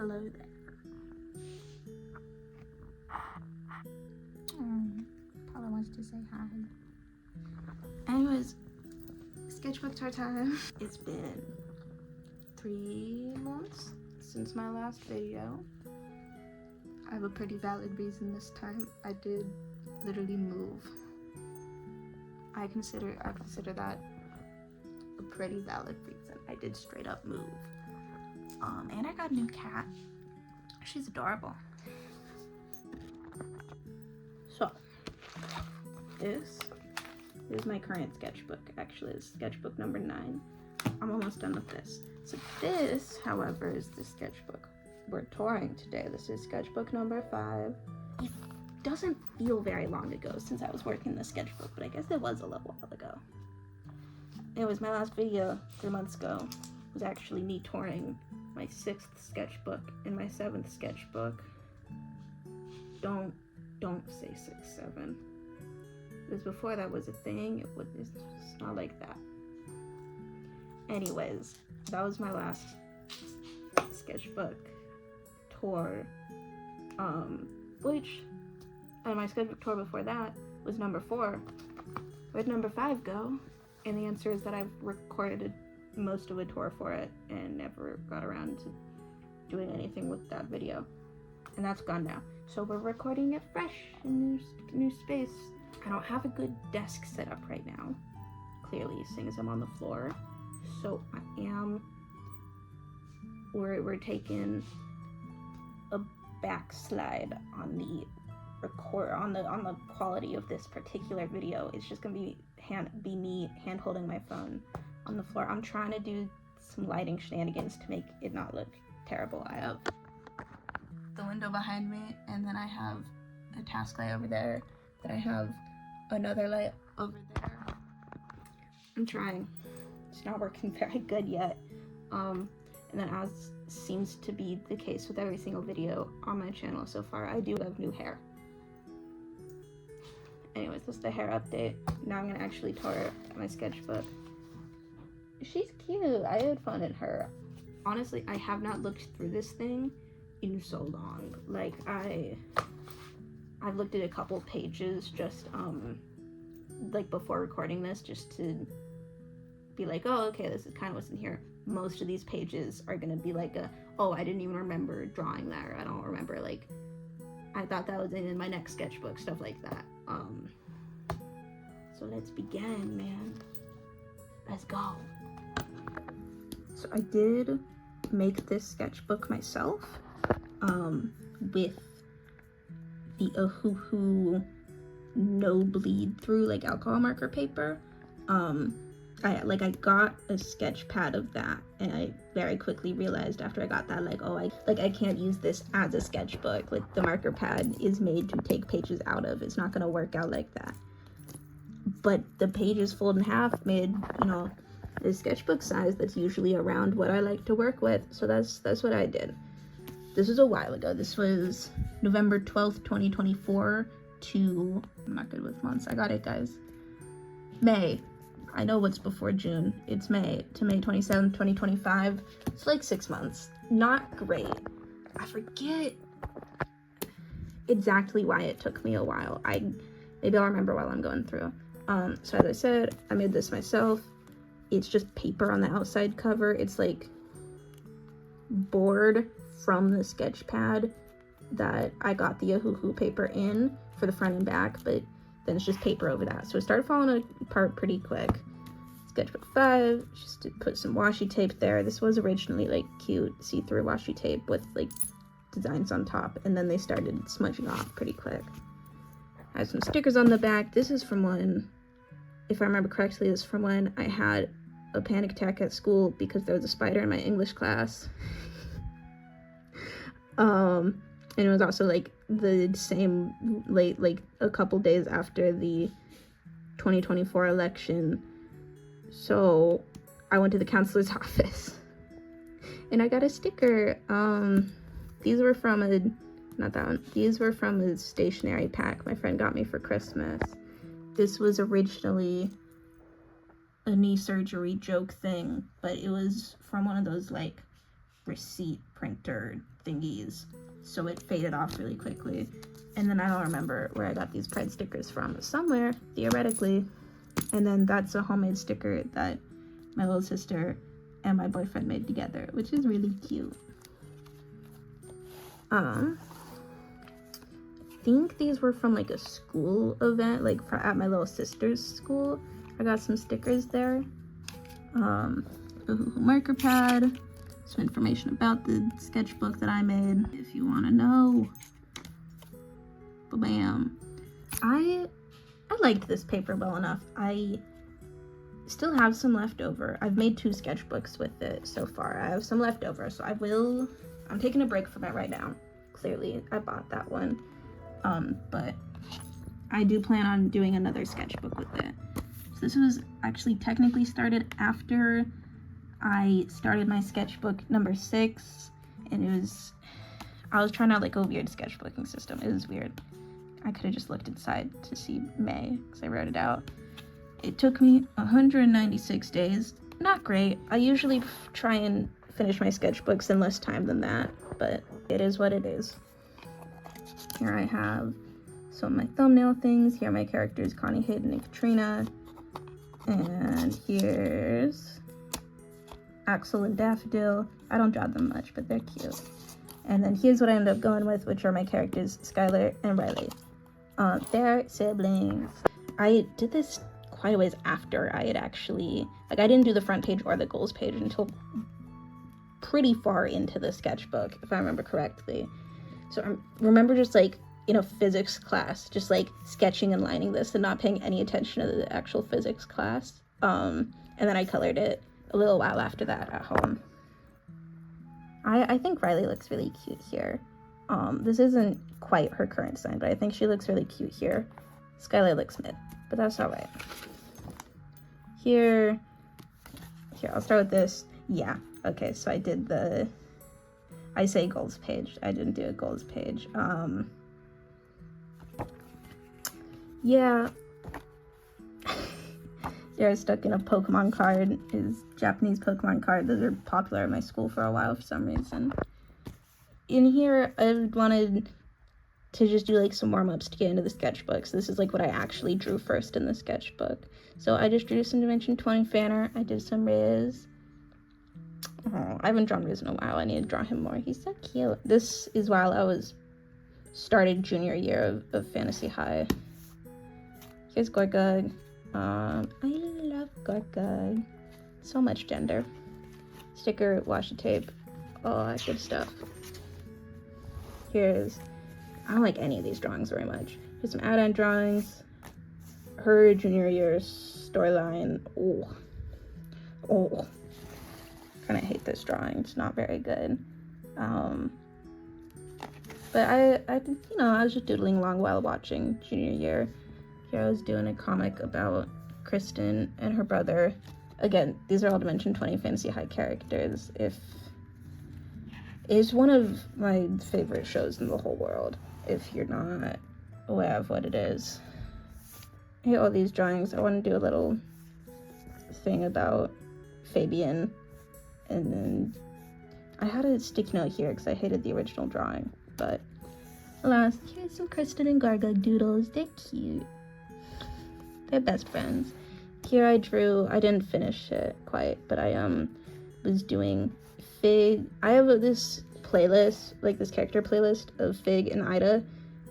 hello there. Paula wants to say hi. Anyways, sketchbook tour time. It's been 3 months since my last video. I have a pretty valid reason this time. I did literally move. I consider that a pretty valid reason. I did straight up move. And I got a new cat. She's adorable. So, this is my current sketchbook. Actually, it's sketchbook number 9. I'm almost done with this. So this, however, is the sketchbook we're touring today. This is sketchbook number 5. It doesn't feel very long ago since I was working the sketchbook, but I guess it was a little while ago. Anyways, my last video 3 months ago was actually me touring my 6th sketchbook and my 7th sketchbook. Don't say 6, 7. Because before that was a thing, it's not like that. Anyways, that was my last sketchbook tour, and my sketchbook tour before that was number 4. Where'd number 5 go? And the answer is that I've recorded most of a tour for it and never got around to doing anything with that video, and that's gone now. So we're recording it fresh in new space. I don't have a good desk set up right now, clearly, seeing as I'm on the floor. So we're taking a backslide on the on the quality of this particular video. It's just gonna be me hand holding my phone on the floor. I'm trying to do some lighting shenanigans to make it not look terrible. I have the window behind me, and then I have a task light over there, then I have another light over there. I'm trying. It's not working very good yet. And then, as seems to be the case with every single video on my channel so far, I do have new hair. Anyways, that's the hair update. Now I'm gonna actually tour my sketchbook. She's cute. I had fun in her. Honestly, I have not looked through this thing in so long. Like, I've looked at a couple pages just like before recording this, just to be like, oh, okay, this is kind of what's in here. Most of these pages are gonna be like oh, I didn't even remember drawing that, or I don't remember, like, I thought that was in my next sketchbook, stuff like that. So let's begin, man. Let's go. So I did make this sketchbook myself, with the Ohuhu no bleed through, like, alcohol marker paper. I got a sketch pad of that, and I very quickly realized after I got that, like, oh, I can't use this as a sketchbook. Like, the marker pad is made to take pages out of. It's not gonna work out like that. But the pages fold in half made, you know, a sketchbook size that's usually around what I like to work with. So that's what I did. This was a while ago. This was November 12th, 2024 to, I'm not good with months. I got it, guys. May. I know what's before June. It's May to May 27th, 2025. It's like 6 months. Not great. I forget exactly why it took me a while. Maybe I'll remember while I'm going through. So as I said, I made this myself. It's just paper on the outside cover. It's like board from the sketch pad that I got the Ohuhu paper in for the front and back, but then it's just paper over that. So it started falling apart pretty quick. Sketchbook 5, just to put some washi tape there. This was originally like cute see-through washi tape with like designs on top, and then they started smudging off pretty quick. I have some stickers on the back. This is from when, if I remember correctly, this is from when I had a panic attack at school because there was a spider in my English class. And it was also like the same late, like a couple days after the 2024 election. So I went to the counselor's office and I got a sticker. These were from these were from a stationery pack my friend got me for Christmas. This was originally a knee surgery joke thing, but it was from one of those like receipt printer thingies, so it faded off really quickly. And then I don't remember where I got these pride stickers from. Somewhere, theoretically. And then that's a homemade sticker that my little sister and my boyfriend made together, which is really cute. I think these were from like a school event, like at my little sister's school. I got some stickers there. A marker pad, some information about the sketchbook that I made, if you want to know. Bam. I liked this paper well enough. I still have some left over. I've made 2 sketchbooks with it so far. I have some left over, so I'm taking a break from it right now. Clearly, I bought that one. But I do plan on doing another sketchbook with it. So this was actually technically started after I started my sketchbook number 6, and I was trying out like a weird sketchbooking system. It was weird. I could have just looked inside to see May, because I wrote it out. It took me 196 days. Not great. I usually try and finish my sketchbooks in less time than that, but it is what it is. Here I have some of my thumbnail things. Here are my characters, Connie, Hayden, and Katrina. And here's Axel and Daffodil. I don't draw them much, but they're cute. And then here's what I ended up going with, which are my characters, Skylar and Riley. They're siblings. I did this quite a ways after I had actually, like, I didn't do the front page or the goals page until pretty far into the sketchbook, if I remember correctly. So I remember just like in a physics class, just like sketching and lining this and not paying any attention to the actual physics class. And then I colored it a little while after that at home. I think Riley looks really cute here. This isn't quite her current sign, but I think she looks really cute here. Skylar looks mid, but that's all right. Here, I'll start with this. Yeah, okay, so I did I say goals page. I didn't do a goals page. Yeah. They're stuck in a Pokemon card, his Japanese Pokemon card. Those are popular at my school for a while for some reason. In here, I wanted to just do like some warm-ups to get into the sketchbook. So this is like what I actually drew first in the sketchbook. So I just drew some Dimension 20 fan art. I did some Riz. Oh, I haven't drawn Riz in a while. I need to draw him more. He's so cute. This is while I started junior year of Fantasy High. Here's Gorgug. I love Gorgug. So much gender. Sticker, washi tape, all that good stuff. I don't like any of these drawings very much. Here's some add-on drawings. Her junior year storyline. Oh. Kind of hate this drawing. It's not very good. But I was just doodling along while watching junior year. Here I was doing a comic about Kristen and her brother. Again, these are all Dimension 20 Fantasy High characters. It's one of my favorite shows in the whole world, if you're not aware of what it is. Here are all these drawings. I want to do a little thing about Fabian. And then I had a sticky note here because I hated the original drawing. But alas, here's some Kristen and Gargug doodles. They're cute. They're best friends. Here I didn't finish it quite, but I was doing Fig. I have this playlist, like this character playlist of Fig and Ida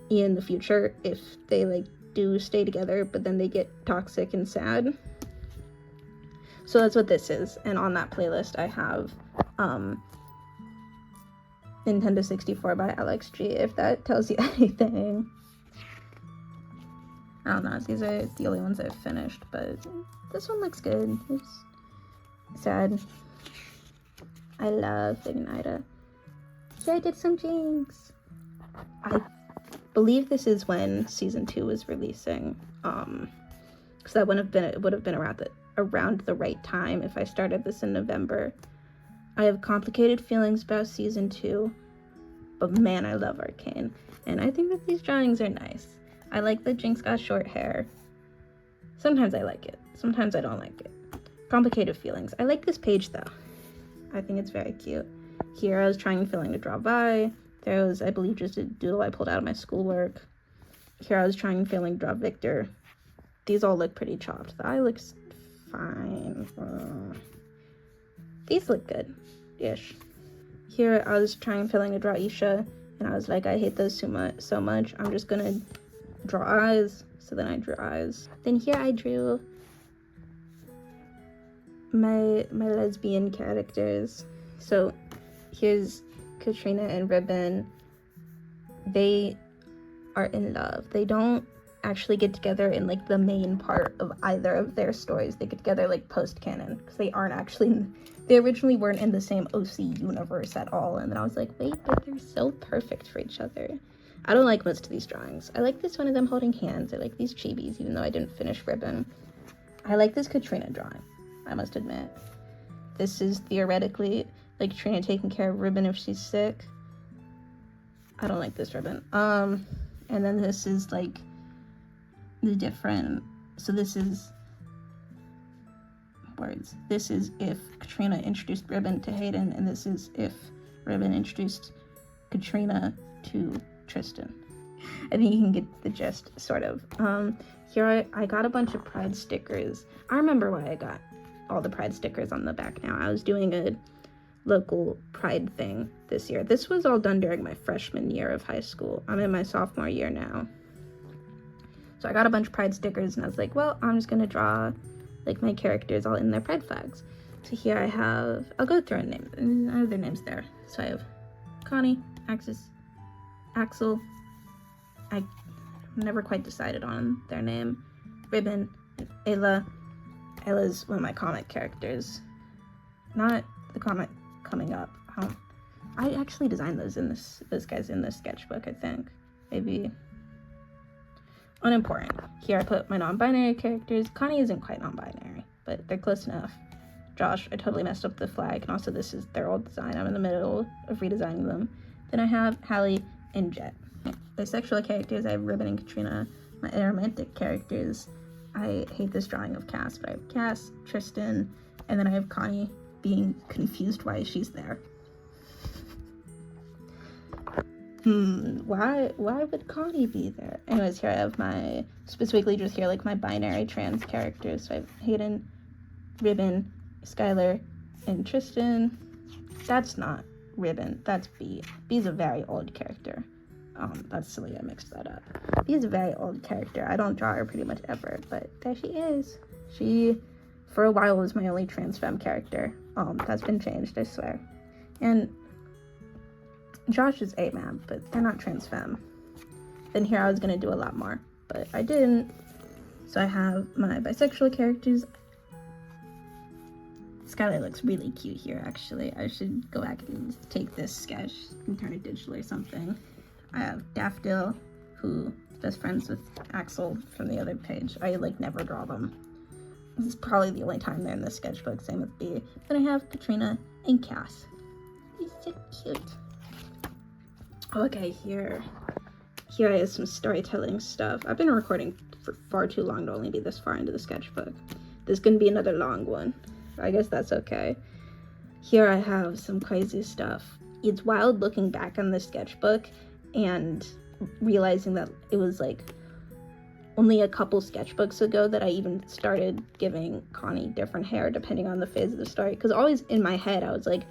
in the future if they like do stay together, but then they get toxic and sad. So that's what this is. And on that playlist I have Nintendo 64 by Alex G, if that tells you anything. I don't know, these are the only ones I've finished, but this one looks good. It's sad. I love Fig and Ida. Here I did some Jinx. I believe this is when season 2 was releasing, because that would have been around the right time if I started this in November. I have complicated feelings about season 2, but man, I love Arcane, and I think that these drawings are nice. I like that Jinx got short hair. Sometimes I like it, sometimes I don't like it. Complicated feelings. I like this page though. I think it's very cute. Here I was trying and failing to draw Vi. There was, I believe, just a doodle I pulled out of my schoolwork. Here I was trying and failing to draw Victor. These all look pretty chopped. The eye looks fine. These look good-ish. Here I was trying and failing to draw Isha, and I was like, I hate those so much. I'm just gonna draw eyes. So then I drew eyes. Then here I drew my lesbian characters. So here's Katrina and Ribbon. They are in love. They don't actually get together in like the main part of either of their stories. They get together like post-canon because they aren't actually they originally weren't in the same OC universe at all. And then I was like, wait, but they're so perfect for each other. I don't like most of these drawings. I like this one of them holding hands. I like these chibis, even though I didn't finish Ribbon. I like this Katrina drawing, I must admit. This is theoretically like Katrina taking care of Ribbon if she's sick. I don't like this Ribbon. And then this is like the different, so this is words. This is if Katrina introduced Ribbon to Hayden, and this is if Ribbon introduced Katrina to Tristan. I think you can get the gist, sort of. Here I got a bunch of Pride stickers. I remember why I got all the Pride stickers on the back now. I was doing a local Pride thing this year. This was all done during my freshman year of high school. I'm in my sophomore year now. So I got a bunch of Pride stickers, and I was like, well, I'm just gonna draw like my characters all in their Pride flags. So here I have, I'll go through and name, and I have their names there. So I have Connie, Axel, I never quite decided on their name, Ribbon, and Ayla. Ayla's one of my comic characters, not the comic coming up. I actually designed those guys in this sketchbook, I think. Maybe unimportant. Here I put my non-binary characters. Connie isn't quite non-binary, but they're close enough. Josh, I totally messed up the flag, and also this is their old design. I'm in the middle of redesigning them. Then I have Hallie and Jet. Bisexual characters, I have Ribbon and Katrina. My aromantic characters, I hate this drawing of Cass, but I have Cass, Tristan, and then I have Connie being confused why she's there. Why would Connie be there? Anyways, here I have my, specifically just here, like my binary trans characters. So I have Hayden, Ribbon, Skylar, and Tristan. That's not Ribbon, that's B. B's a very old character. That's silly, I mixed that up. B is a very old character. I don't draw her pretty much ever, but there she is. She, for a while, was my only trans femme character. That's been changed, I swear. And Josh is A-man, but they're not trans femme. Then here I was gonna do a lot more, but I didn't. So I have my bisexual characters. Skylar looks really cute here, actually. I should go back and take this sketch and turn it digital or something. I have Daffodil, who is best friends with Axel from the other page. I never draw them. This is probably the only time they're in this sketchbook, same with B. Then I have Katrina and Cass. He's so cute. Okay, here I have some storytelling stuff. I've been recording for far too long to only be this far into the sketchbook. This is gonna be another long one. I guess that's okay. Here I have some crazy stuff. It's wild looking back on this sketchbook and realizing that it was only a couple sketchbooks ago that I even started giving Connie different hair depending on the phase of the story. Because always in my head I was like,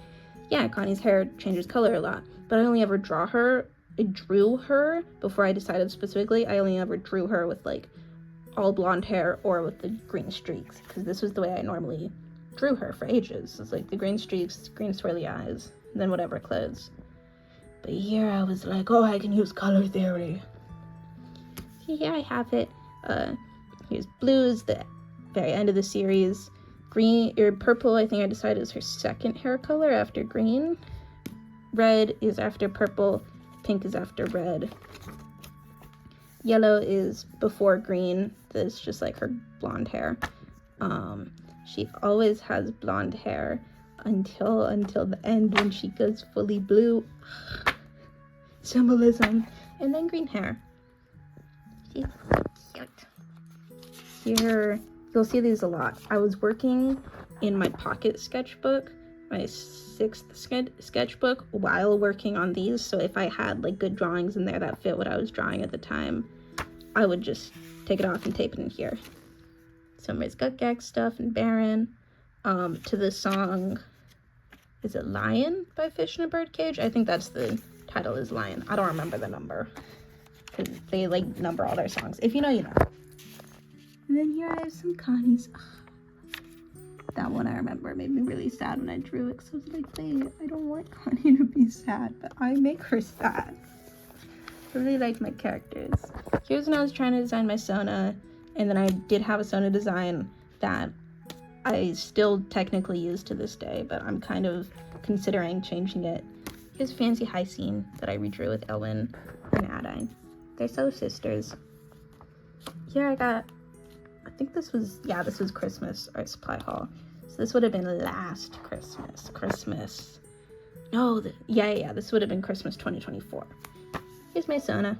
yeah, Connie's hair changes color a lot, but I only ever drew her before I decided specifically. I only ever drew her with all blonde hair or with the green streaks, because this was the way I normally drew her for ages. It's the green streaks, green swirly eyes, and then whatever clothes. But here I was like, oh, I can use color theory. See, here I have it. Here's blue is the very end of the series. Green or purple, I think I decided is her second hair color after green. Red is after purple. Pink is after red. Yellow is before green. That's just her blonde hair. She always has blonde hair until the end when she goes fully blue. Symbolism. And then green hair. She's so cute. Here, you'll see these a lot. I was working in my pocket sketchbook my 6th sketchbook while working on these. So if I had like good drawings in there that fit what I was drawing at the time, I would just take it off and tape it in here. Some Riz Gut Gag stuff and Baron. To the song, is it Lion by Fish in a Birdcage? I think that's the title, is Lion. I don't remember the number, because they like number all their songs. If you know, you know. And then here I have some Connie's. That one I remember made me really sad when I drew it, because I was like, wait, I don't want Connie to be sad, but I make her sad. I really like my characters. Here's when I was trying to design my Sona, and then I did have a Sona design that I still technically use to this day, but I'm kind of considering changing it. Here's Fancy High Scene that I redrew with Elwin and Adine. They're so sisters. Here I got, I think this was Christmas art supply haul. So this would have been last Christmas. No, this would have been Christmas 2024. Here's my Sona.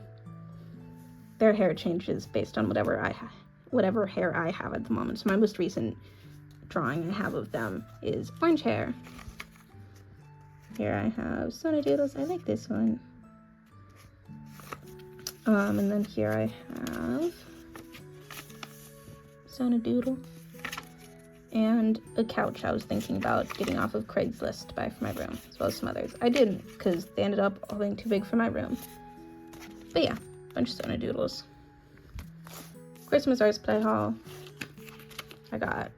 Their hair changes based on whatever hair I have at the moment. So my most recent drawing I have of them is orange hair. Here I have Sona Doodles. I like this one. And then here I have Sona Doodle and a couch I was thinking about getting off of Craigslist to buy for my room, as well as some others. I didn't, because they ended up all being too big for my room. But yeah, bunch of Sona Doodles. Christmas art supply haul. I got a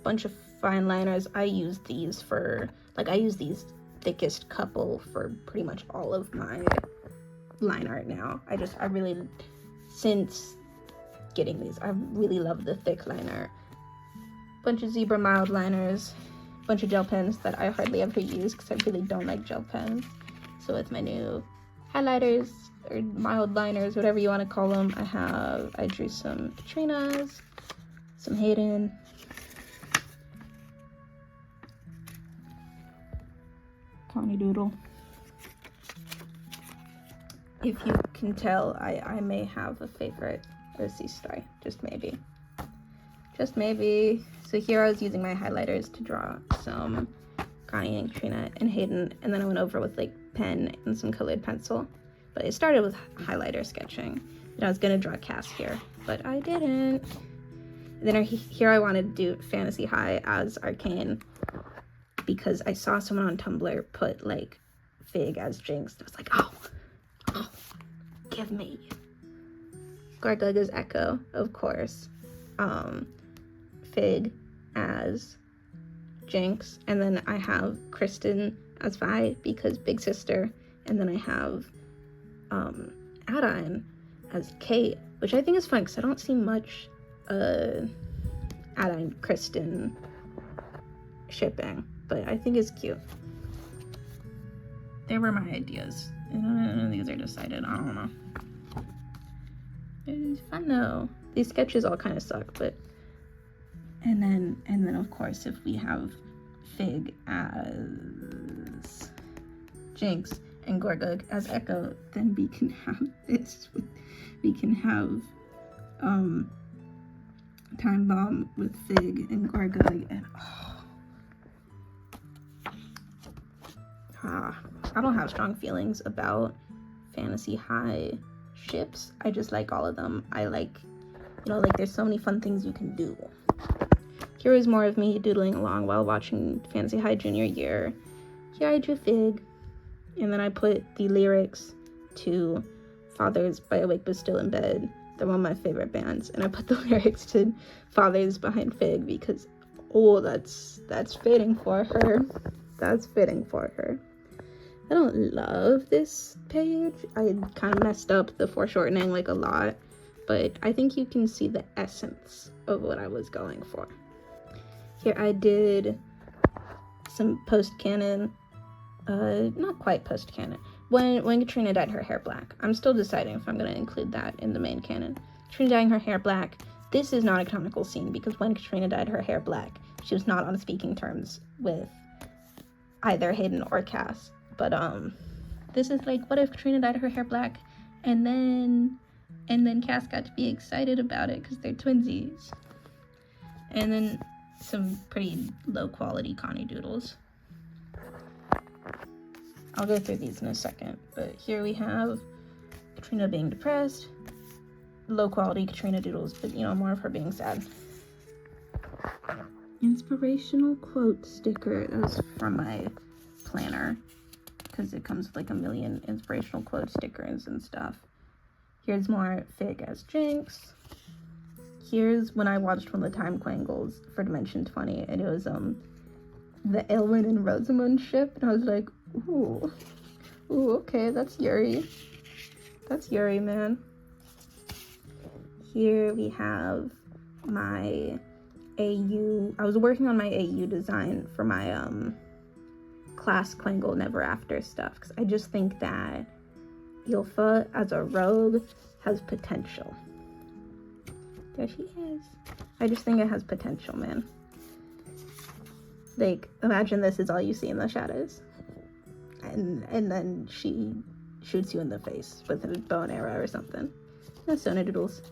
bunch of fine liners. I use these thickest couple for pretty much all of my line art now. I really, since getting these, I really love the thick liner. Bunch of zebra mild liners, bunch of gel pens that I hardly ever use because I really don't like gel pens. So with my new highlighters or mild liners, whatever you want to call them, I drew some Katrinas, some Hayden, Connie Doodle. If you can tell, I may have a favorite OC story, just maybe. Just maybe. So here I was using my highlighters to draw some Connie and Katrina and Hayden, and then I went over with like pen and some colored pencil. But I started with highlighter sketching, and I was gonna draw Cass here, but I didn't. And then here I wanted to do Fantasy High as Arcane, because I saw someone on Tumblr put like Fig as Jinx. I was like, oh, give me. Gargug as Echo, of course. Fig as Jinx, and then I have Kristen as Vi because big sister, and then I have Adine as Kate, which I think is fun because I don't see much Adine Kristen shipping, but I think it's cute. They were my ideas. None of these are decided. I don't know. It's fun though. These sketches all kind of suck, but and then of course if we have Fig as Jinx and Gorgug as Echo, then we can have this. We can have Time Bomb with Fig and Gorgug, and I don't have strong feelings about Fantasy High ships. I just like all of them. I like, there's so many fun things you can do. Here is more of me doodling along while watching Fantasy High junior year. Here I drew Fig, and then I put the lyrics to Fathers by Awake But Still in Bed. They're one of my favorite bands, and I put the lyrics to Fathers behind Fig because, that's fitting for her. That's fitting for her. I don't love this page. I kind of messed up the foreshortening like a lot, but I think you can see the essence of what I was going for. Here I did some post-canon, not quite post-canon. When Katrina dyed her hair black. I'm still deciding if I'm going to include that in the main canon. Katrina dyeing her hair black. This is not a canonical scene because when Katrina dyed her hair black, she was not on speaking terms with either Hayden or Cass. But this is like, what if Katrina dyed her hair black and then Cass got to be excited about it because they're twinsies. And then some pretty low quality Connie doodles. I'll go through these in a second, but here we have Katrina being depressed, low quality Katrina doodles, but you know, more of her being sad. Inspirational quote sticker. That was from my planner, because it comes with like a million inspirational quote stickers and stuff. Here's more Fig as Jinx. Here's when I watched one of the time quangles for Dimension 20, and it was the Elwyn and Rosamund ship, and I was like, ooh, okay, that's Yuri. That's Yuri, man. Here we have my AU. I was working on my AU design for my class Quangle Never After stuff, because I just think that Ylfa as a rogue has potential. There she is. I just think it has potential, man. Like, imagine this is all you see in the shadows. And then she shoots you in the face with a bow and arrow or something. That's Sona Doodles.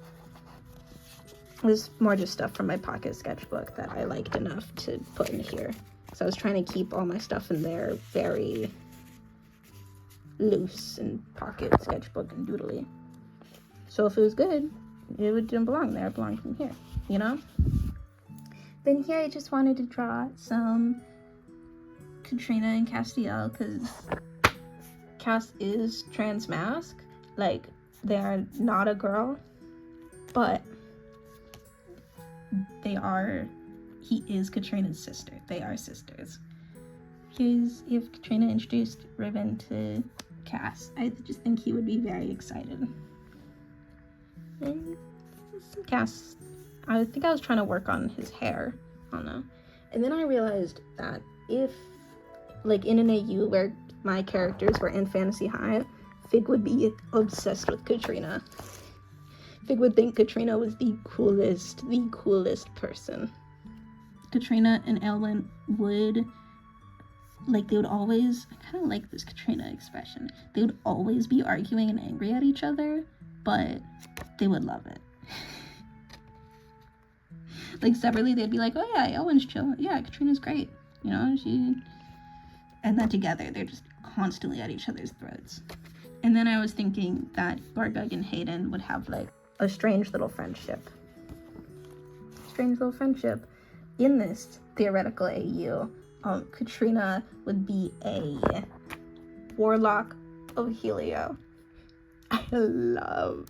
This is more just stuff from my pocket sketchbook that I liked enough to put in here. So I was trying to keep all my stuff in there very loose and pocket sketchbook and doodly. So if it was good, it didn't belong there. It belonged in here, you know? Then here I just wanted to draw some Katrina and Castiel, because Cass is transmask. Like, they are not a girl, but he is Katrina's sister. They are sisters. Here's if Katrina introduced Ribbon to Cass. I just think he would be very excited. And Cass, I think I was trying to work on his hair. I don't know. And then I realized that if, like in an AU where my characters were in Fantasy High, Fig would be obsessed with Katrina. Fig would think Katrina was the coolest person. Katrina and Elwyn would, like, they would always, I kind of like this Katrina expression, they would always be arguing and angry at each other, but they would love it. Like, separately, they'd be like, oh yeah, Elwyn's chill, yeah, Katrina's great, you know, and then together, they're just constantly at each other's throats. And then I was thinking that Gorgug and Hayden would have, like, a strange little friendship. In this theoretical AU, Katrina would be a warlock of Helio. I love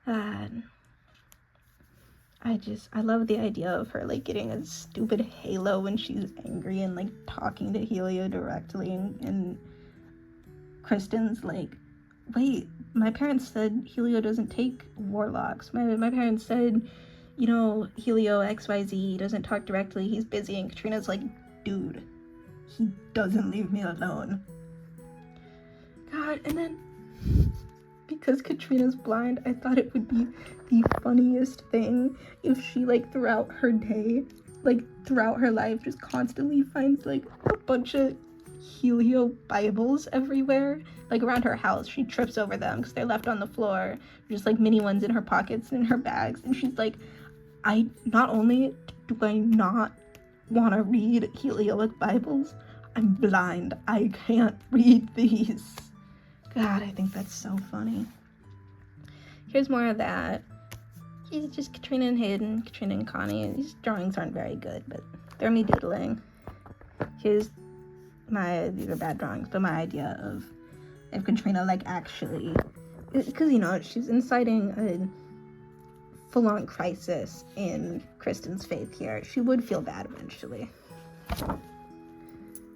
that. I love the idea of her, like, getting a stupid halo when she's angry and, like, talking to Helio directly, and Kristen's like, wait, my parents said Helio doesn't take warlocks. My parents said, you know, Helio XYZ doesn't talk directly, he's busy, and Katrina's like, dude, he doesn't leave me alone. God, and then, because Katrina's blind, I thought it would be the funniest thing if she, like, throughout her day, like, throughout her life, just constantly finds, like, a bunch of Helio Bibles everywhere. Like, around her house, she trips over them because they're left on the floor, just, like, mini ones in her pockets and in her bags, and she's like, not only do I not want to read Helioic Bibles, I'm blind. I can't read these. God, I think that's so funny. Here's more of that. Here's just Katrina and Hayden, Katrina and Connie. These drawings aren't very good, but they're me doodling. Here's these are bad drawings, but my idea of if Katrina, like, actually, because, you know, she's inciting a full-on crisis in Kristen's faith here. She would feel bad eventually.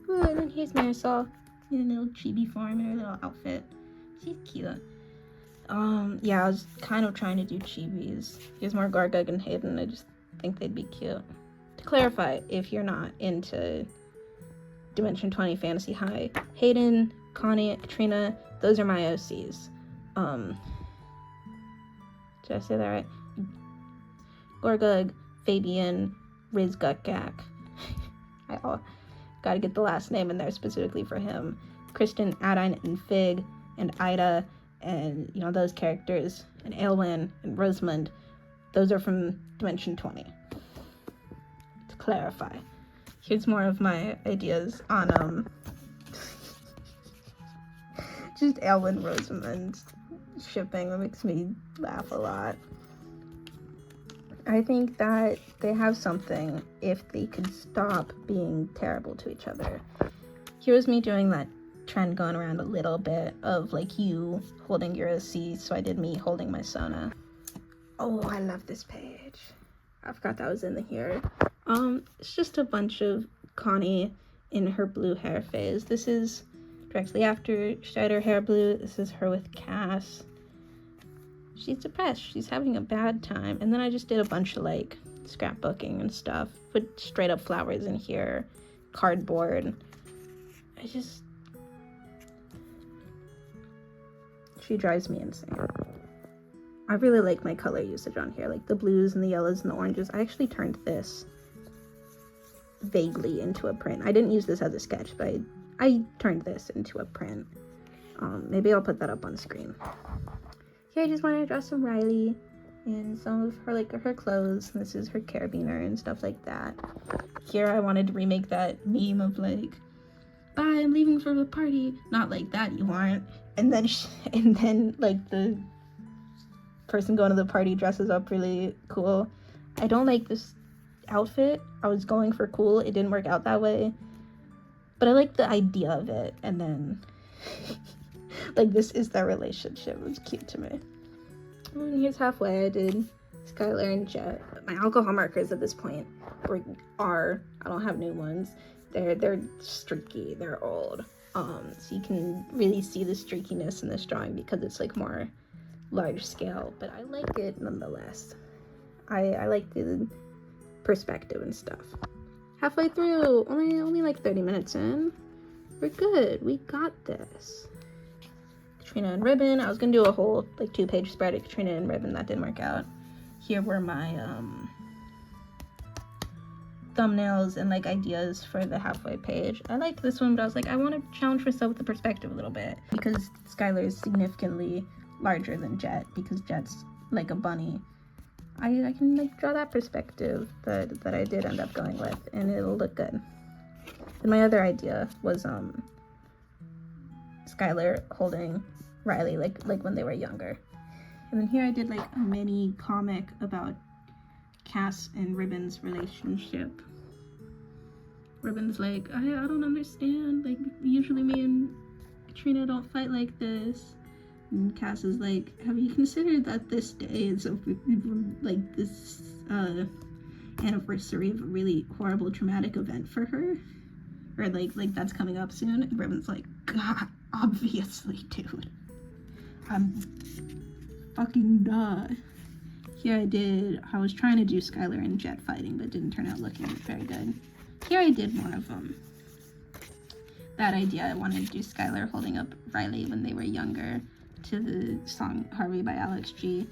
Ooh, and then here's Marisol in a little chibi form in her little outfit. She's cute. Yeah, I was kind of trying to do chibis. Here's more Gorgug and Hayden. I just think they'd be cute. To clarify, if you're not into Dimension 20 Fantasy High, Hayden, Connie, Katrina, those are my OCs. Did I say that right? Gorgug, Fabian, Riz Gutgak. I gotta get the last name in there specifically for him. Kristen, Adine, and Fig, and Ida, and, you know, those characters, and Aelwyn, and Rosamund, those are from Dimension 20. clarify. Here's more of my ideas on just Alan Rosamond shipping. That makes me laugh a lot. I think that they have something if they could stop being terrible to each other. Here's me doing that trend going around a little bit of like you holding your C, so I did me holding my Sona. Oh, I love this page. I forgot that was in here. It's just a bunch of Connie in her blue hair phase. This is directly after she dyed her hair blue. This is her with Cass. She's depressed. She's having a bad time. And then I just did a bunch of like scrapbooking and stuff. Put straight up flowers in here, cardboard. She drives me insane. I really like my color usage on here, like the blues and the yellows and the oranges. I actually turned this vaguely into a print. I didn't use this as a sketch, but I turned this into a print. Maybe I'll put that up on screen. Here I just wanted to draw some Riley and some of her, like her clothes. And this is her carabiner and stuff like that. Here I wanted to remake that meme of like, bye, I'm leaving for the party. Not like that, you aren't. And then like the person going to the party dresses up really cool. I don't like this outfit. I was going for cool. It didn't work out that way. But I like the idea of it. And then like this is their relationship. It was cute to me. And here's halfway. I did Skylar and Jet. My alcohol markers at this point are I don't have new ones. They're streaky. They're old. So you can really see the streakiness in this drawing because it's like more large scale, but I like it nonetheless. I like the perspective and stuff. Halfway through, only like 30 minutes in. We're good. We got this. Katrina and Ribbon. I was gonna do a whole like 2-page spread of Katrina and Ribbon. That didn't work out. Here were my thumbnails and like ideas for the halfway page. I liked this one, but I was like, I want to challenge myself with the perspective a little bit because Skylar is significantly larger than Jet because Jet's like a bunny. I can like draw that perspective that I did end up going with, and it'll look good. And my other idea was Skylar holding Riley like when they were younger. And then here I did like a mini comic about Cass and Ribbon's relationship. Ribbon's like, I don't understand, like usually me and Katrina don't fight like this. And Cass is like, have you considered that this day is like this anniversary of a really horrible traumatic event for her? Or like that's coming up soon? And Ribbon's like, God, obviously, dude. I'm fucking duh. Here I was trying to do Skylar and Jet fighting, but it didn't turn out looking very good. Here I did one of them. That idea, I wanted to do Skylar holding up Riley when they were younger to the song Harvey by Alex G.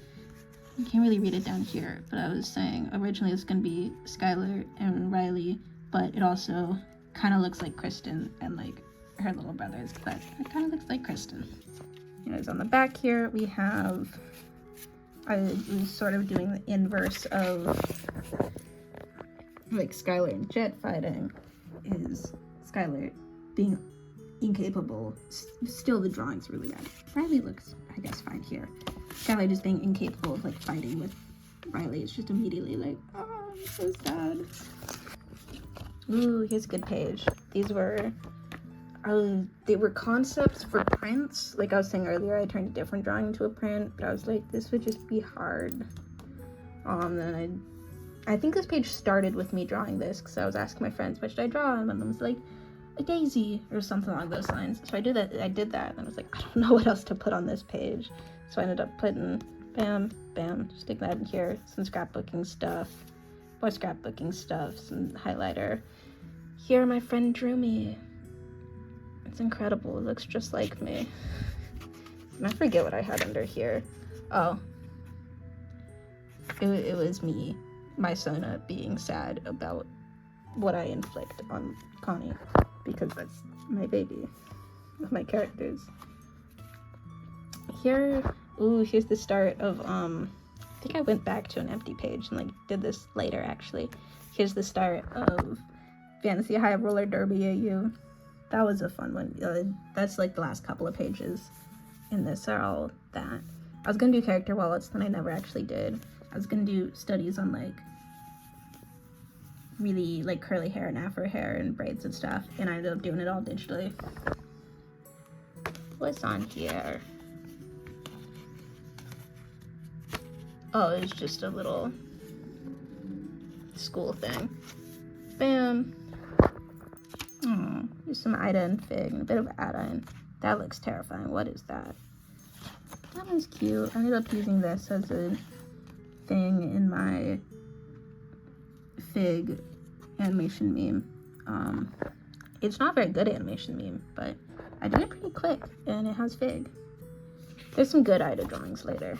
You can't really read it down here, but I was saying originally it was going to be Skylar and Riley, but it also kind of looks like Kristen and like her little brothers, but it kind of looks like Kristen. Anyways, on the back here we have, I was sort of doing the inverse of like Skylar and Jet fighting, is Skylar being incapable. Still the drawing's really bad. Riley looks, I guess, fine here. Skylar just being incapable of like fighting with Riley. It's just immediately like, oh, I'm so sad. Ooh, here's a good page. These were, they were concepts for prints. Like I was saying earlier, I turned a different drawing into a print, but I was like, this would just be hard. Then I think this page started with me drawing this because I was asking my friends, what should I draw? And then I was like, a daisy or something along those lines. So I did that, and I was like, I don't know what else to put on this page. So I ended up putting bam, bam, stick that in here, some scrapbooking stuff, more scrapbooking stuff, some highlighter. Here my friend drew me. It's incredible, it looks just like me. And I forget what I had under here. Oh. It was me, my Sona, being sad about what I inflict on Connie, because that's my baby, my characters. Here, ooh, here's the start of think I went back to an empty page and like did this later actually. Here's the start of Fantasy High Roller Derby AU. That was a fun one. That's like the last couple of pages in this are all that. I was gonna do character wallets, then I never actually did. I was gonna do studies on like really like curly hair and afro hair and braids and stuff, and I ended up doing it all digitally. What's on here? Oh, it's just a little school thing. Bam. There's some Ida and Fig and a bit of Ada, and that looks terrifying. What is that? That one's cute. I ended up using this as a thing in my Fig animation meme. It's not a very good animation meme, but I did it pretty quick, and it has Fig. There's some good Ida drawings later.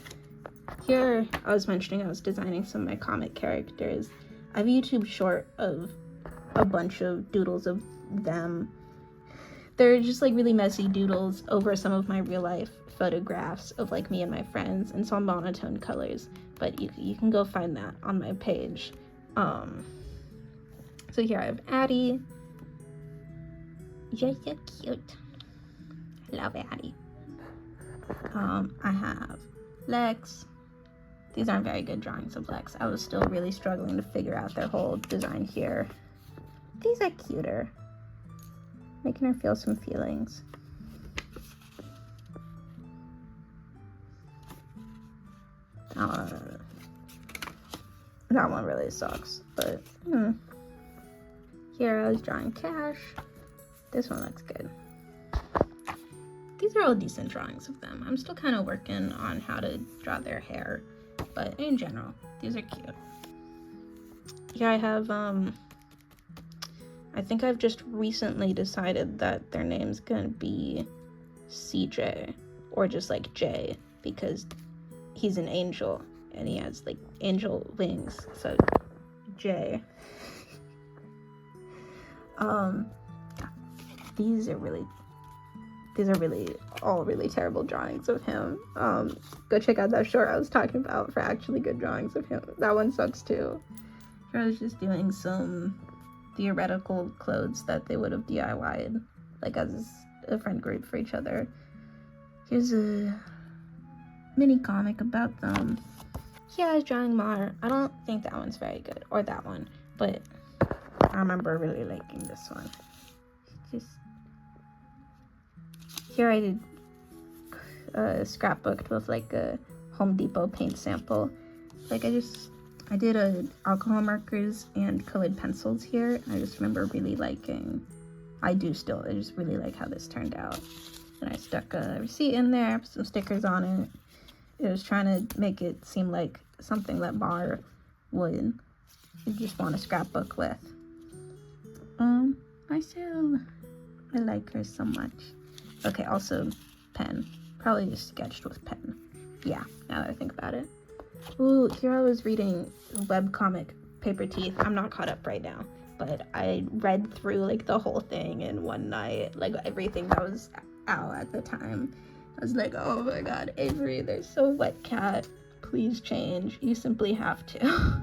Here, I was mentioning I was designing some of my comic characters. I have a YouTube short of a bunch of doodles of them. They're just like really messy doodles over some of my real life photographs of like me and my friends, and some monotone colors, but you can go find that on my page. So here I have Addie. You're so cute. I love Addie. I have Lex. These aren't very good drawings of Lex. I was still really struggling to figure out their whole design here. These are cuter. Making her feel some feelings. That one really sucks, but here I was drawing Cash. This one looks good. These are all decent drawings of them. I'm still kind of working on how to draw their hair, but in general, these are cute. Here I have, I think I've just recently decided that their name's gonna be CJ, or just like J, because he's an angel, and he has like angel wings, so J. These are really all really terrible drawings of him. Go check out that short I was talking about for actually good drawings of him. That one sucks too. I was just doing some theoretical clothes that they would have DIY'd, like as a friend group for each other. Here's a mini comic about them. Here I was drawing Mar. I don't think that one's very good, or that one, but I remember really liking this one. Just here I did scrapbooked with like a Home Depot paint sample. Like I did alcohol markers and colored pencils here. I just remember really liking, I just really like how this turned out. And I stuck a receipt in there, some stickers on it. It was trying to make it seem like something that Bar would just want to scrapbook with. I like her so much. Okay, also pen. Probably just sketched with pen. Yeah, now that I think about it. Ooh, here I was reading webcomic Paper Teeth. I'm not caught up right now, but I read through like the whole thing in one night, like everything that was out at the time. I was like, oh my god, Avery, there's so wet cat. Please change. You simply have to.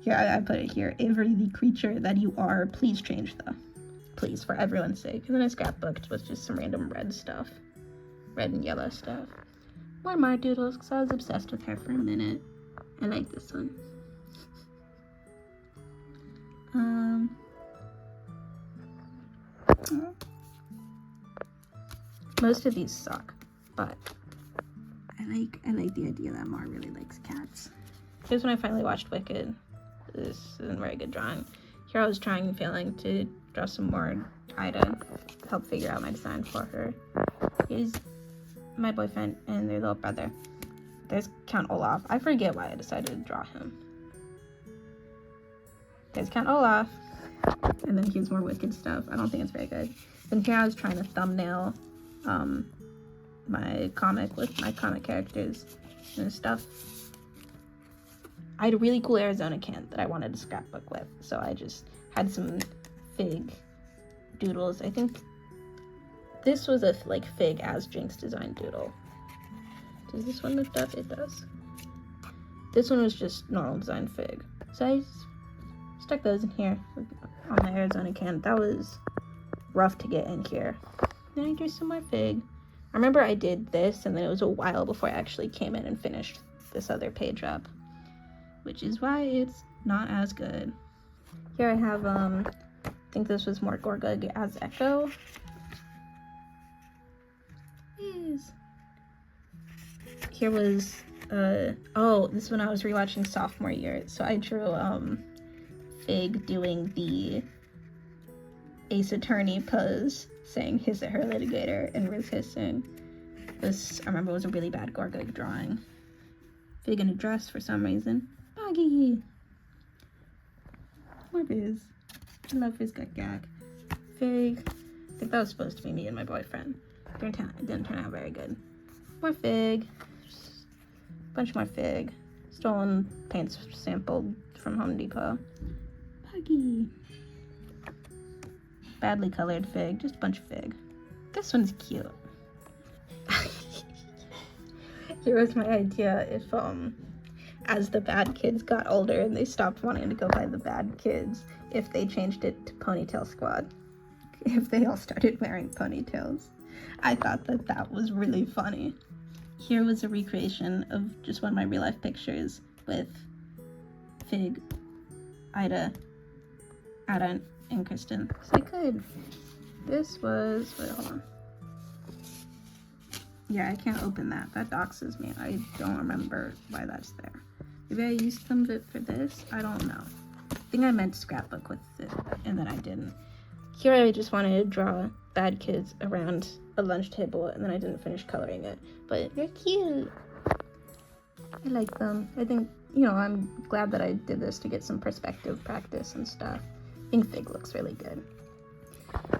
Here, I put it here. Avery, the creature that you are, please change the. Please, for everyone's sake. And then I scrapbooked with just some random red stuff. Red and yellow stuff. More my doodles, because I was obsessed with her for a minute. I like this one. Most of these suck, but I like the idea that Mar really likes cats. Here's when I finally watched Wicked. This isn't a very good drawing. Here I was trying and failing to draw some more Ida, help figure out my design for her. Here's my boyfriend and their little brother. There's Count Olaf. I forget why I decided to draw him. There's Count Olaf. And then here's more Wicked stuff. I don't think it's very good. Then here I was trying to thumbnail my comic with my comic characters and stuff. I had a really cool Arizona can that I wanted to scrapbook with, so I just had some Fig doodles. I think this was a like Fig as Jinx design doodle. Does this one lift up? It does. This one was just normal design Fig. So I stuck those in here on my Arizona can. That was rough to get in here. Then I drew some more Fig. I remember I did this, and then it was a while before I actually came in and finished this other page up, which is why it's not as good. Here I have, I think this was more Gorgug as Echo. Yes. Here was, oh, this is when I was rewatching sophomore year, so I drew, Fig doing the Ace Attorney pose, saying his or her litigator, and Riz hissing. This, I remember, was a really bad Gorgug drawing. Fig in a dress for some reason. Boggy! More Riz. I love Riz Gag. Fig. I think that was supposed to be me and my boyfriend. It didn't turn out very good. More Fig. Bunch more Fig. Stolen paints sampled from Home Depot. Buggy. Badly colored Fig. Just a bunch of Fig. This one's cute. Here was my idea if, as the bad kids got older and they stopped wanting to go by the bad kids, if they changed it to Ponytail Squad. If they all started wearing ponytails. I thought that that was really funny. Here was a recreation of just one of my real life pictures with Fig, Ida, and Kristen. So I could. This was, wait, hold on. Yeah, I can't open that. That doxes me. I don't remember why that's there. Maybe I used some of it for this. I don't know. I think I meant scrapbook with it, and then I didn't. Here I just wanted to draw bad kids around a lunch table, and then I didn't finish coloring it. But they're cute. I like them. I think, you know, I'm glad that I did this to get some perspective practice and stuff. I think Fig looks really good.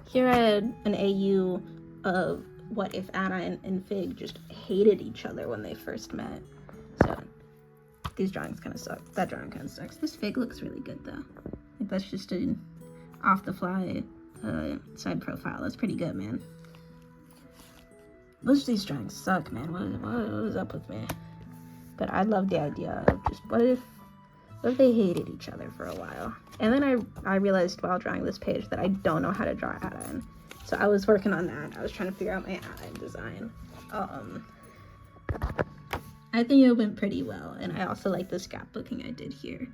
Here I had an AU of what if Anna and Fig just hated each other when they first met. So these drawings kind of suck. That drawing kind of sucks. This Fig looks really good though. I think that's just an off-the-fly side profile. That's pretty good, man. Most of these drawings suck, man. What is up with me? But I love the idea of just what if they hated each other for a while. And then I realized while drawing this page that I don't know how to draw Ada. So I was working on that. I was trying to figure out my Ada design. I think it went pretty well. And I also like the scrapbooking I did here.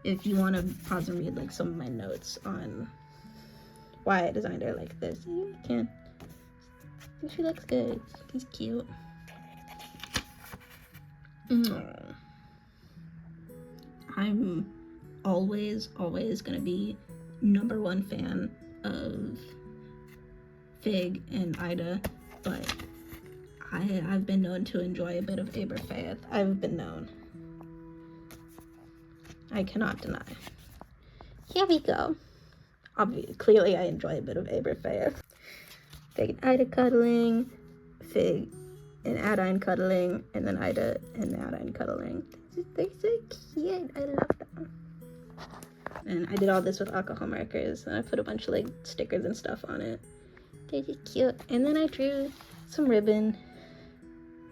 If you want to pause and read like some of my notes on why I designed her like this, you can. I think she looks good. She's cute. I'm always gonna be #1 fan of Fig and Ida, but I've been known to enjoy a bit of Aberfaith. I've been known. I cannot deny. Here we go. Obviously, clearly I enjoy a bit of Aberfaith. Fig and Ida cuddling, Fig and Adine cuddling, and then Ida and Adine cuddling. They're so cute. I love them. And I did all this with alcohol markers, and I put a bunch of like stickers and stuff on it. They're just cute. And then I drew some ribbon.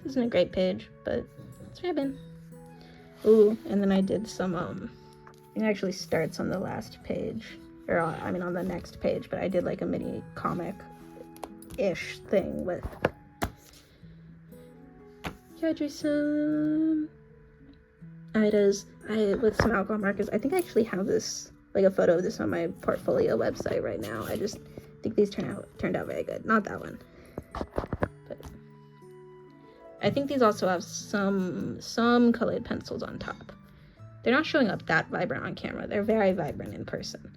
This isn't a great page, but it's ribbon. Ooh, and then I did some, it actually starts on the last page, or I mean on the next page, but I did like a mini comic-ish thing with, yeah, I drew some Ida's, with some alcohol markers. I think I actually have this, like a photo of this on my portfolio website right now. I just think these turned out very good. Not that one. But I think these also have some colored pencils on top. They're not showing up that vibrant on camera. They're very vibrant in person.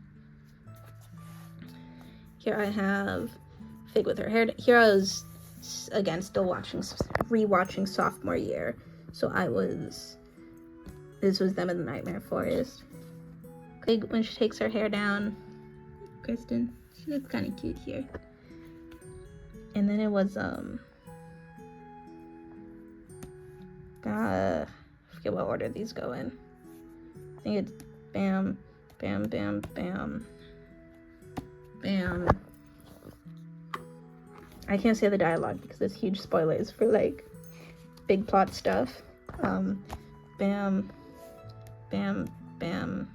Here I have Fig with her hair. Here I was, again, still rewatching sophomore year. So this was them in the Nightmare Forest. Fig when she takes her hair down. Kristen, she looks kind of cute here. And then it was, I forget what order these go in. I think it's bam, bam, bam, bam, bam. I can't say the dialogue because there's huge spoilers for like big plot stuff. bam, bam, bam.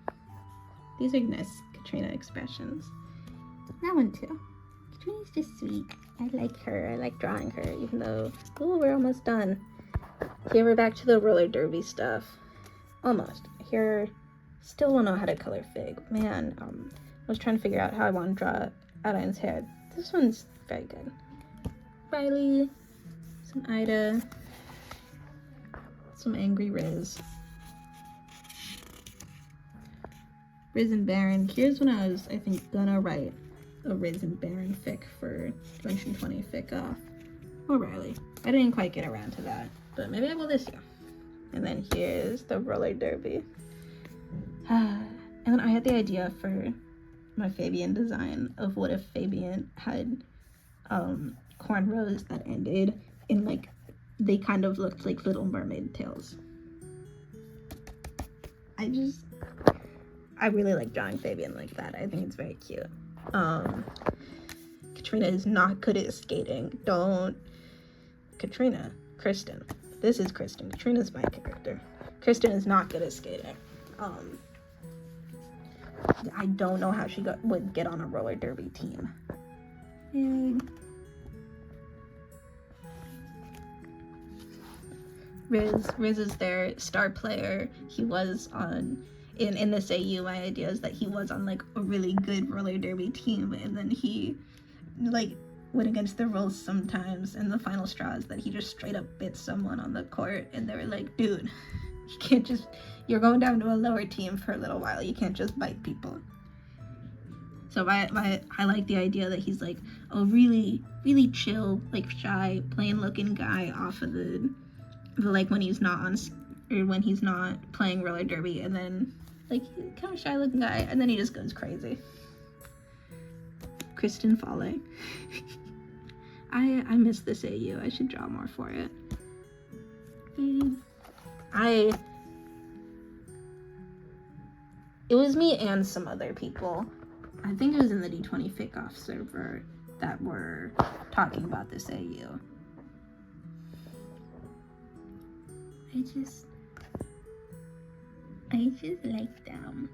These are nice Katrina expressions. That one too. Katrina's just sweet. I like her. I like drawing her, even though, oh, we're almost done. Here we're back to the roller derby stuff. Almost. Here, still don't know how to color Fig. Man, I was trying to figure out how I want to draw Adaine's hair. This one's very good. Riley, some Ida, some angry Riz. Riz and Baron. Here's when I was, I think, gonna write a Riz and Baron fic for Dimension 20 fic off. Or Riley. I didn't quite get around to that, but maybe I will this year. And then here's the roller derby. And then I had the idea for my Fabian design of what if Fabian had cornrows that ended in like, they kind of looked like Little Mermaid tails. I really like drawing Fabian like that. I think it's very cute. Katrina is not good at skating. Kristen. This is Kristen. Katrina's my character. Kristen is not good at skating. I don't know how she would get on a roller derby team. Riz is their star player. He was on, in this AU, my idea is that he was on like a really good roller derby team, and then he like went against the rules sometimes, and the final straw is that he just straight up bit someone on the court, and they were like, dude, you can't just, you're going down to a lower team for a little while, you can't just bite people. So I like the idea that he's like a really, really chill, like shy, plain looking guy off of the like when he's not on, or when he's not playing roller derby, and then like kind of shy looking guy, and then he just goes crazy. Kristen Fale. I miss this AU. I should draw more for it. It was me and some other people. I think it was in the D20 Fic Off server that were talking about this AU. I just like them.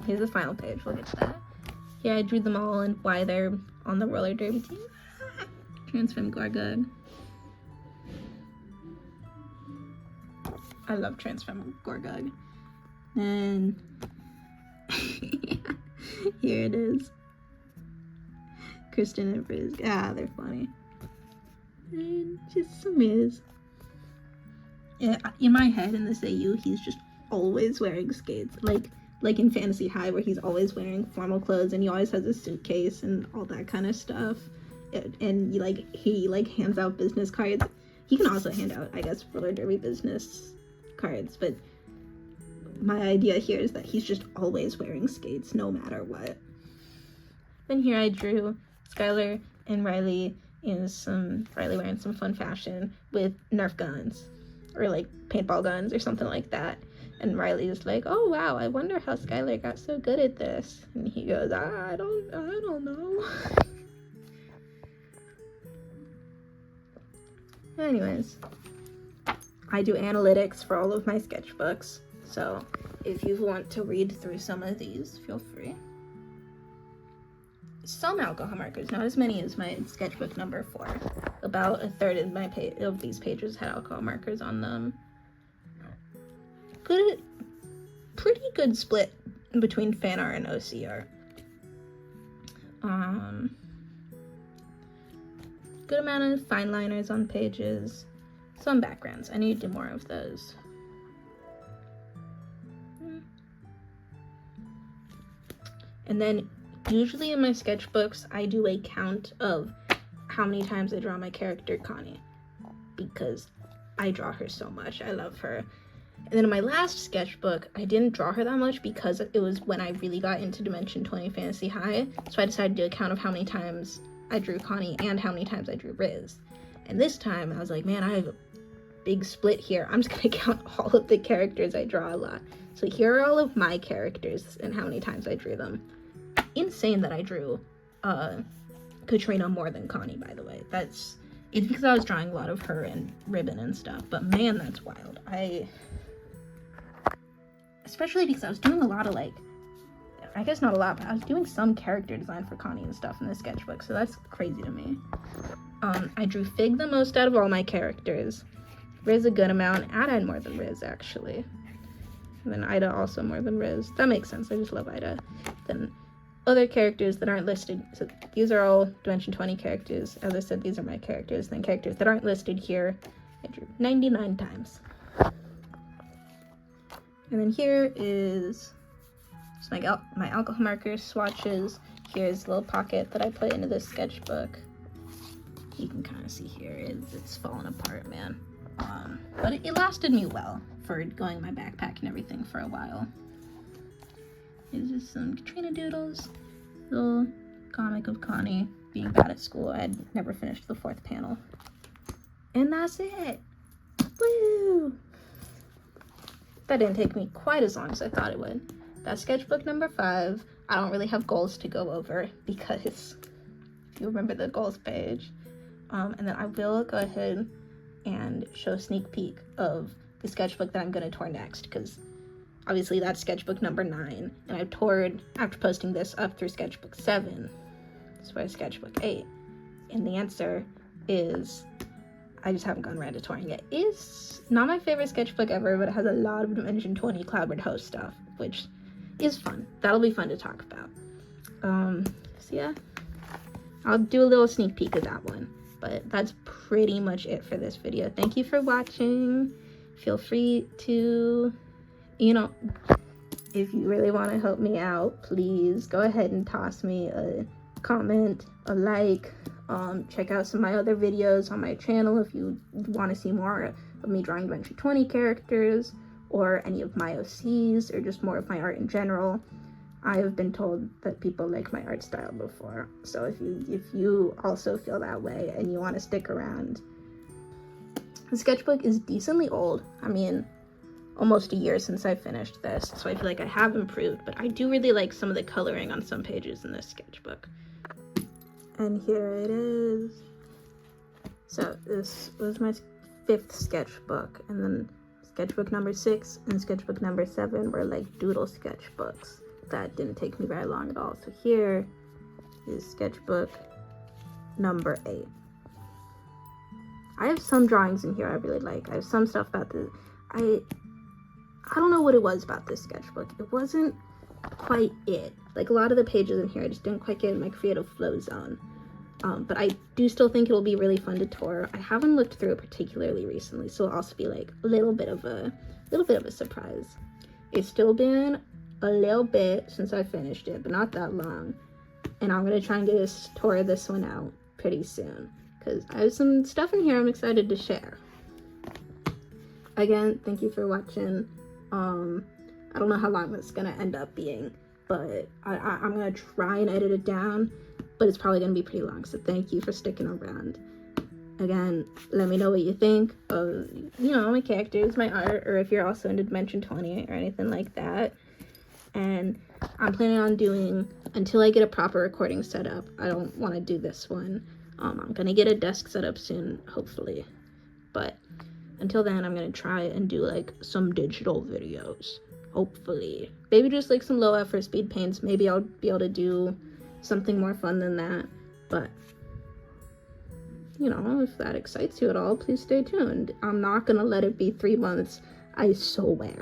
Here's the final page. We'll get to that. Here I drew them all and why they're on the roller derby team. Transform Gorgug. I love Transform Gorgug. And here it is. Kristen and Riz. Ah, they're funny. And just some Riz. Yeah, in my head in this AU, he's just always wearing skates. Like in Fantasy High, where he's always wearing formal clothes and he always has a suitcase and all that kind of stuff. And he hands out business cards. He can also hand out, I guess, roller derby business cards, but my idea here is that he's just always wearing skates no matter what. Then here I drew Skylar and Riley Riley wearing some fun fashion with Nerf guns or like paintball guns or something like that. And Riley's like, oh wow, I wonder how Skylar got so good at this. And he goes, I don't know. Anyways, I do analytics for all of my sketchbooks, so if you want to read through some of these, feel free. Some alcohol markers, not as many as my sketchbook number 4. About a third of these pages had alcohol markers on them. Pretty good split between fan art and OCR. Good amount of fine liners on pages. Some backgrounds. I need to do more of those. And then usually in my sketchbooks, I do a count of how many times I draw my character Connie, because I draw her so much. I love her. And then in my last sketchbook, I didn't draw her that much because it was when I really got into Dimension 20 Fantasy High. So I decided to do a count of how many times I drew Connie and how many times I drew Riz. And this time I was like, man, I have a big split here. I'm just gonna count all of the characters I draw a lot. So here are all of my characters and how many times I drew them. Insane that I drew Katrina more than Connie, by the way. It's because I was drawing a lot of her and ribbon and stuff, but man, that's wild. Especially because I was doing a lot of, like, I guess not a lot, but I was doing some character design for Connie and stuff in the sketchbook, so that's crazy to me. I drew Fig the most out of all my characters. Riz a good amount. Ada had more than Riz, actually. And then Ida also more than Riz. That makes sense. I just love Ida. Then other characters that aren't listed. So these are all Dimension 20 characters. As I said, these are my characters. Then characters that aren't listed here, I drew 99 times. And then here is just my alcohol markers, swatches. Here's a little pocket that I put into this sketchbook. You can kind of see here, it's falling apart, man. But it lasted me well for going in my backpack and everything for a while. Here's just some Katrina doodles, little comic of Connie being bad at school. I had never finished the 4th panel. And that's it. Woo! That didn't take me quite as long as I thought it would. That's sketchbook number 5. I don't really have goals to go over because if you remember the goals page. And then I will go ahead and show a sneak peek of the sketchbook that I'm going to tour next, because obviously that's sketchbook number 9, and I've toured, after posting this, up through sketchbook 7. So where's sketchbook 8? And the answer is, I just haven't gone around to touring it. It's not my favorite sketchbook ever, but it has a lot of Dimension 20 Cloudbird host stuff, which is fun. That'll be fun to talk about. So yeah, I'll do a little sneak peek of that one. But that's pretty much it for this video. Thank you for watching. Feel free to, if you really want to help me out, please go ahead and toss me a comment, a like. Check out some of my other videos on my channel if you want to see more of me drawing Dimension 20 characters, or any of my OCs, or just more of my art in general. I have been told that people like my art style before, so if you also feel that way and you want to stick around. The sketchbook is decently old. I mean, almost a year since I finished this, so I feel like I have improved, but I do really like some of the coloring on some pages in this sketchbook. And here it is. So this was my 5th sketchbook, and then sketchbook number 6 and sketchbook number 7 were like doodle sketchbooks. That didn't take me very long at all. So here is sketchbook number 8. I have some drawings in here I really like. I have some stuff about this. I don't know what it was about this sketchbook. It wasn't quite it. Like a lot of the pages in here, I just didn't quite get in my creative flow zone. But I do still think it'll be really fun to tour. I haven't looked through it particularly recently, so it'll also be like a little bit of a surprise. It's still been a little bit since I finished it, but not that long. And I'm gonna try and tour this one out pretty soon, because I have some stuff in here I'm excited to share. Again, thank you for watching. I don't know how long this is gonna end up being, but I'm gonna try and edit it down, but it's probably gonna be pretty long, so thank you for sticking around. Again, let me know what you think of, my characters, my art, or if you're also into Dimension 20 or anything like that. And I'm planning on doing, until I get a proper recording set up, I don't want to do this one. I'm going to get a desk set up soon, hopefully. But until then, I'm going to try and do, like, some digital videos, hopefully. Maybe just, like, some low effort speed paints. Maybe I'll be able to do something more fun than that. But, if that excites you at all, please stay tuned. I'm not going to let it be 3 months, I swear.